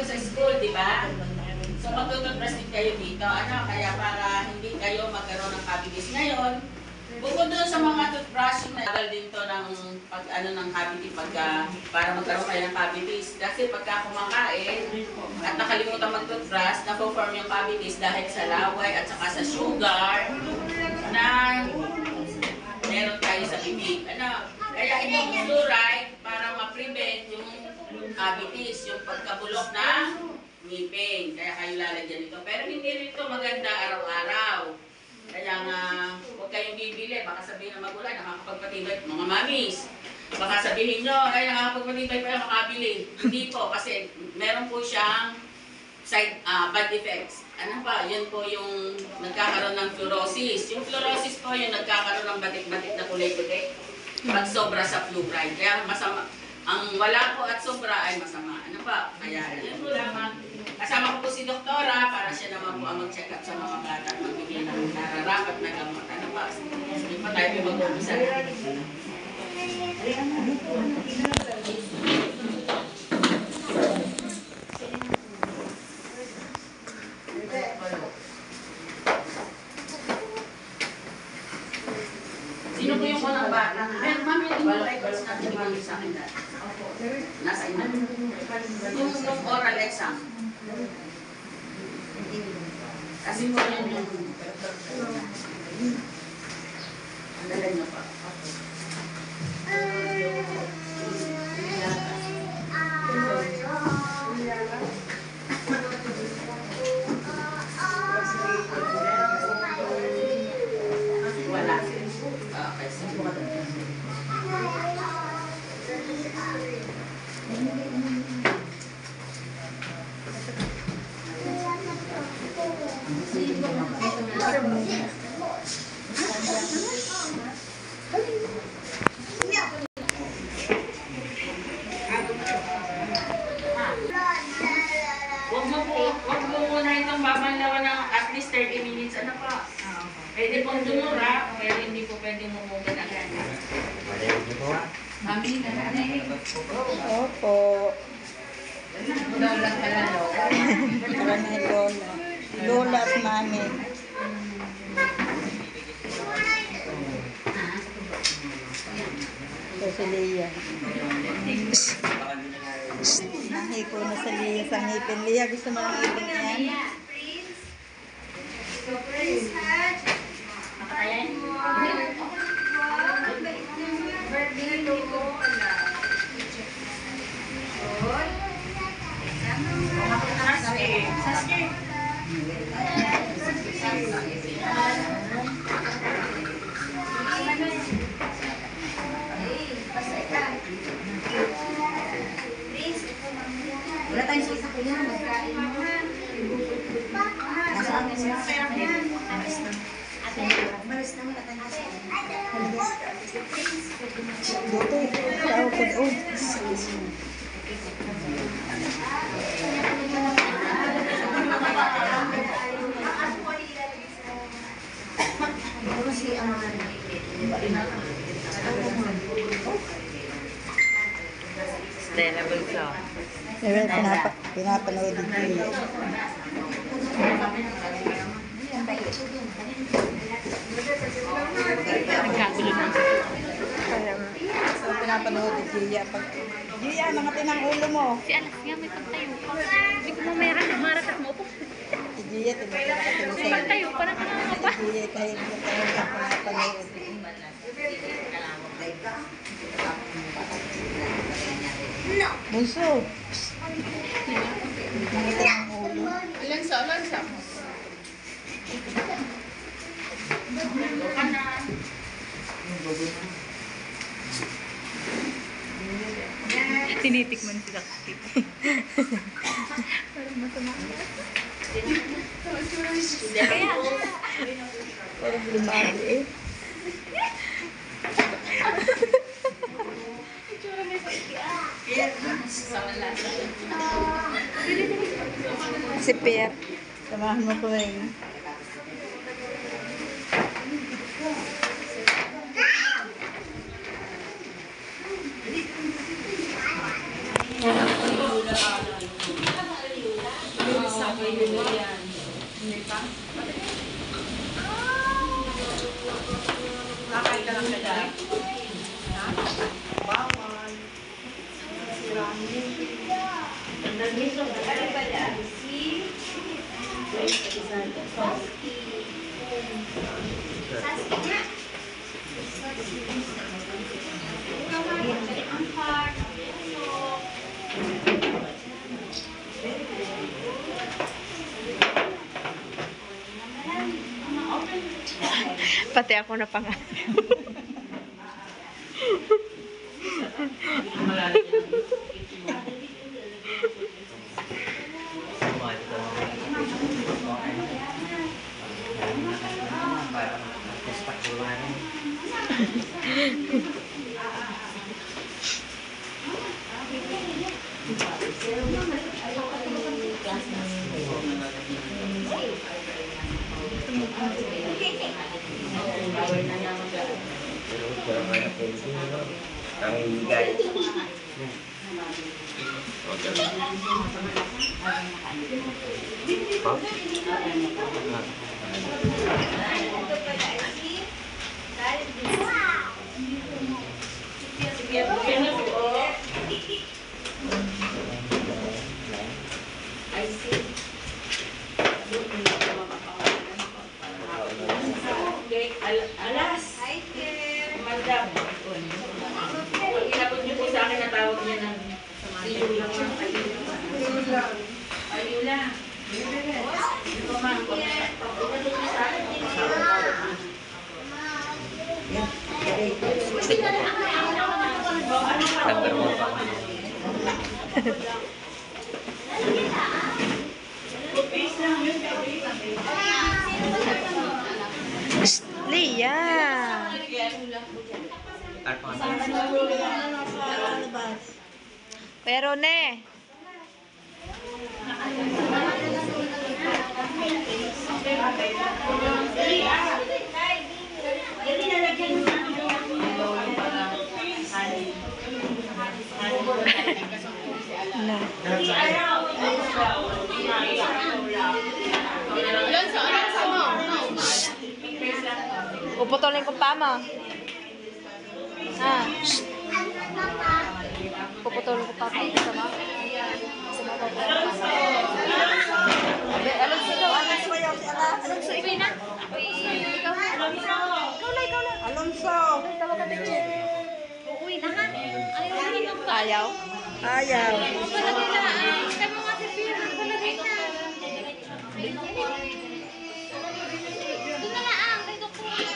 sa school, di ba? So magtututbrush din kayo dito. Ano, kaya para hindi kayo magkaroon ng cavities ngayon, bukod doon sa mga toothbrushing na tagal din to ng ng cavity para magkaroon kayo ng cavities. Kasi pagka kumakain at nakalimutan mag-toothbrush, na-form yung cavities dahil sa laway at saka sa sugar na meron tayo sa bibig. Ano, kaya itong fluoride para ma-prevent yung cavities, yung pagkabulok ng ngipin. Kaya kayo lalagyan ito. Pero hindi rito maganda araw-araw. Kaya nga, huwag kayong bibili. Baka sabihin ng magulang, nakakapagpatibay. Mga mamis, baka sabihin nyo, ay nakakapagpatibay pa yung makabili. Hindi po, kasi meron po siyang bad effects. Ano pa, yun po yung nagkakaroon ng fluorosis. Yung fluorosis po yung nagkakaroon ng batik-batik na kulay-puti pag sobra sa fluoride. Kaya masama. Ang wala po at sobra ay masama. Ano pa? Kaya yun po lamang. Kasama ko po si Doktora para siya naman po ang mag-check up sa mga bata at magbigay ng nararapat na gamot. Ano pa? Hindi pa tayo mag-umpisa. Sino po yung unang bata? Pero mami, yung records natin ibigay sa akin dati. Nasa ina. Yung oral exam. Kasi po yung ang dalan nyo pa. Wala. Okay, sige. Huwag mo muna itong babanlawan ng at least 30 minutes. Ano pa? Pwede pong dumura, pero hindi po pwede mumugan agad. Mami, nanay. Opo. Lola pala, Lola. Maraming Lola. Lola at Mami. Ito si Leah. Nahi ko na sa Leah sa ngipin. Leah, gusto mo ng ngipin yan? Wala tayong sa ko yan. Magkain mo. Nasaan mo siya? Maris na wala tayong sa Dito, tao ko doon. Stella Bulso. Pinapanood din ko. Nagkagulo na. Pinapanood din Gia. Gia, mga tinang ulo mo. Si Alas nga, may pagtayo pa. Hindi ko maratak mo po. Si Gia, tinapanood sa Pagtayo pa na nga pa. Gia, kahit na pinapanood. Bunso. Mga tinang ulo. Ilan sa? Tinitikman sila kasi. Parang masama. Kaya, Parang lumari eh. Si Pierre. Samahan mo ko rin. Pati ako na pang... Alas. Madam. Inabot niyo po sa akin na tawag niya ng Ayula. Ayula. Ito ma'am. Inabot niyo sa akin. Lia! Pero ne. Na. Puputulin ko pa mo. Puputulin ko pa mo. Sama. Alonso ikaw. Alonso ikaw na. Ikaw na. Alonso! Tawag ka teacher. Uuwi na ha? Ayaw? Ayaw. Wala nila. Kami mga sipir. Wala nila. Doon na lang. Kay Doktor.